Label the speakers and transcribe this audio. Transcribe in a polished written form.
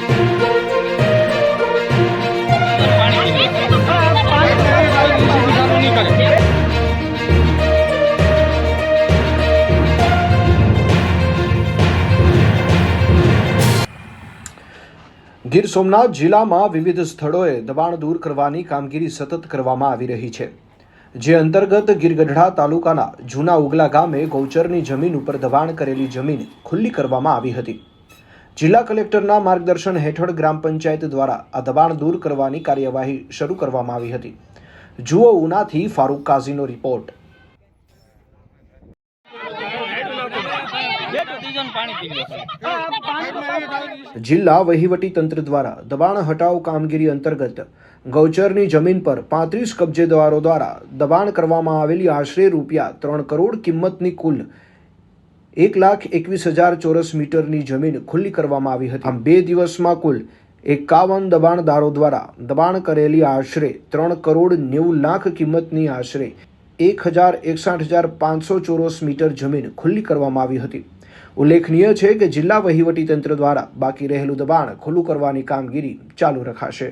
Speaker 1: ગીર સોમનાથ જિલ્લામાં વિવિધ સ્થળોએ દબાણ દૂર કરવાની કામગીરી સતત કરવામાં આવી રહી છે, જે અંતર્ગત ગીરગઢડા તાલુકાના જૂના ઉગલા ગામે ગૌચરની જમીન ઉપર દબાણ કરેલી જમીન ખુલ્લી કરવામાં આવી હતી। જિલ્લા કલેક્ટરના માર્ગદર્શન હેઠળ ગ્રામ પંચાયત દ્વારા આ દબાણ દૂર કરવાની કાર્યવાહી શરૂ કરવામાં આવી હતી। જુઓ ઉનાથી ફારૂક કાઝીનો રિપોર્ટ। જિલ્લા વહીવટી તંત્ર દ્વારા દબાણ હટાવ કામગીરી અંતર્ગત ગૌચરની જમીન પર 35 કબજેદારો દ્વારા દબાણ કરવામાં આવેલી આશરે ₹3 કરોડ કિંમતની કુલ 1,21,000 ચોરસ મીટરની જમીન ખુલ્લી કરવામાં આવી હતી। આમ 2 દિવસમાં કુલ 51 દબાણદારો દ્વારા દબાણ કરેલી આશરે ₹3 કરોડ 90 લાખ કિંમતની આશરે 1,61,500 ચોરસ મીટર જમીન ખુલ્લી કરવામાં આવી હતી। ઉલ્લેખનીય છે કે જિલ્લા વહીવટી તંત્ર દ્વારા બાકી રહેલું દબાણ ખુલ્લું કરવાની કામગીરી ચાલુ રખાશે।